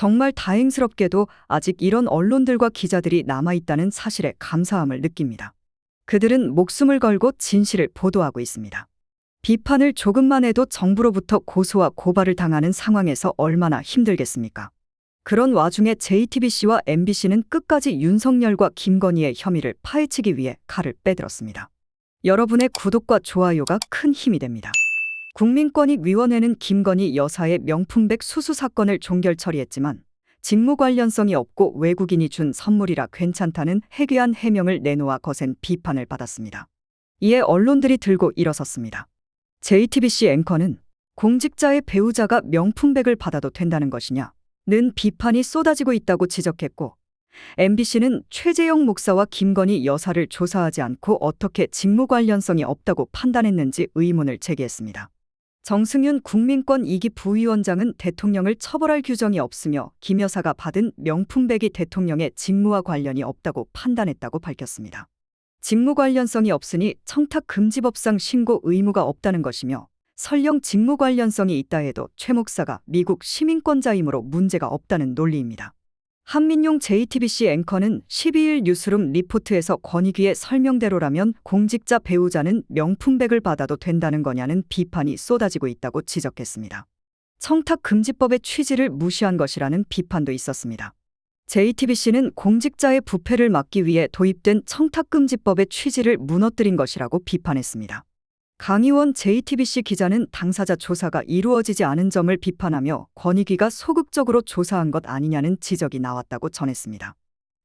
정말 다행스럽게도 아직 이런 언론들과 기자들이 남아있다는 사실에 감사함을 느낍니다. 그들은 목숨을 걸고 진실을 보도하고 있습니다. 비판을 조금만 해도 정부로부터 고소와 고발을 당하는 상황에서 얼마나 힘들겠습니까? 그런 와중에 JTBC와 MBC는 끝까지 윤석열과 김건희의 혐의를 파헤치기 위해 칼을 빼들었습니다. 여러분의 구독과 좋아요가 큰 힘이 됩니다. 국민권익위원회는 김건희 여사의 명품백 수수 사건을 종결 처리했지만 직무 관련성이 없고 외국인이 준 선물이라 괜찮다는 해괴한 해명을 내놓아 거센 비판을 받았습니다. 이에 언론들이 들고 일어섰습니다. JTBC 앵커는 공직자의 배우자가 명품백을 받아도 된다는 것이냐? 는 비판이 쏟아지고 있다고 지적했고, MBC는 최재형 목사와 김건희 여사를 조사하지 않고 어떻게 직무 관련성이 없다고 판단했는지 의문을 제기했습니다. 정승윤 국민권익위 부위원장은 대통령을 처벌할 규정이 없으며 김 여사가 받은 명품백이 대통령의 직무와 관련이 없다고 판단했다고 밝혔습니다. 직무 관련성이 없으니 청탁금지법상 신고 의무가 없다는 것이며 설령 직무 관련성이 있다 해도 최 목사가 미국 시민권자이므로 문제가 없다는 논리입니다. 한민용 JTBC 앵커는 12일 뉴스룸 리포트에서 권익위의 설명대로라면 공직자 배우자는 명품백을 받아도 된다는 거냐는 비판이 쏟아지고 있다고 지적했습니다. 청탁금지법의 취지를 무시한 것이라는 비판도 있었습니다. JTBC는 공직자의 부패를 막기 위해 도입된 청탁금지법의 취지를 무너뜨린 것이라고 비판했습니다. 강희원 JTBC 기자는 당사자 조사가 이루어지지 않은 점을 비판하며 권익위가 소극적으로 조사한 것 아니냐는 지적이 나왔다고 전했습니다.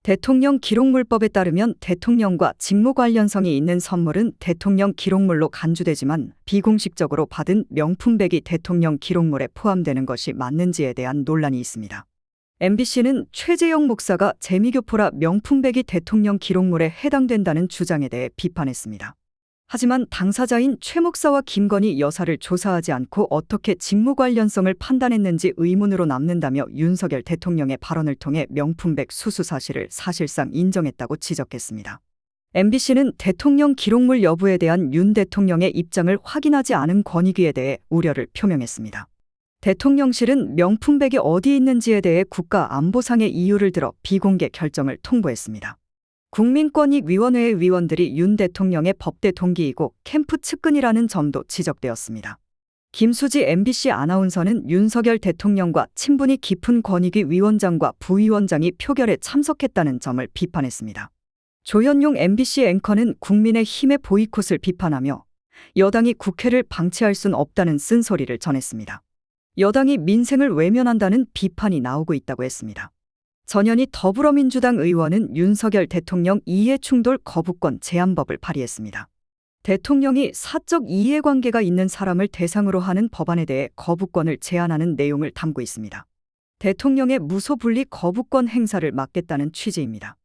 대통령 기록물법에 따르면 대통령과 직무 관련성이 있는 선물은 대통령 기록물로 간주되지만 비공식적으로 받은 명품백이 대통령 기록물에 포함되는 것이 맞는지에 대한 논란이 있습니다. MBC는 최재형 목사가 재미교포라 명품백이 대통령 기록물에 해당된다는 주장에 대해 비판했습니다. 하지만 당사자인 최 목사와 김건희 여사를 조사하지 않고 어떻게 직무 관련성을 판단했는지 의문으로 남는다며 윤석열 대통령의 발언을 통해 명품백 수수 사실을 사실상 인정했다고 지적했습니다. MBC는 대통령 기록물 여부에 대한 윤 대통령의 입장을 확인하지 않은 권익위에 대해 우려를 표명했습니다. 대통령실은 명품백이 어디 있는지에 대해 국가안보상의 이유를 들어 비공개 결정을 통보했습니다. 국민권익위원회의 위원들이 윤 대통령의 법대 동기이고 캠프 측근이라는 점도 지적되었습니다. 김수지 MBC 아나운서는 윤석열 대통령과 친분이 깊은 권익위 위원장과 부위원장이 표결에 참석했다는 점을 비판했습니다. 조현용 MBC 앵커는 국민의힘의 보이콧을 비판하며 여당이 국회를 방치할 순 없다는 쓴소리를 전했습니다. 여당이 민생을 외면한다는 비판이 나오고 있다고 했습니다. 전현희 더불어민주당 의원은 윤석열 대통령 이해충돌 거부권 제한법을 발의했습니다. 대통령이 사적 이해관계가 있는 사람을 대상으로 하는 법안에 대해 거부권을 제한하는 내용을 담고 있습니다. 대통령의 무소불리 거부권 행사를 막겠다는 취지입니다.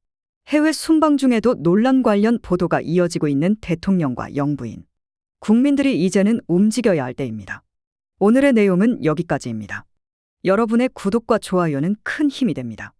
해외 순방 중에도 논란 관련 보도가 이어지고 있는 대통령과 영부인. 국민들이 이제는 움직여야 할 때입니다. 오늘의 내용은 여기까지입니다. 여러분의 구독과 좋아요는 큰 힘이 됩니다.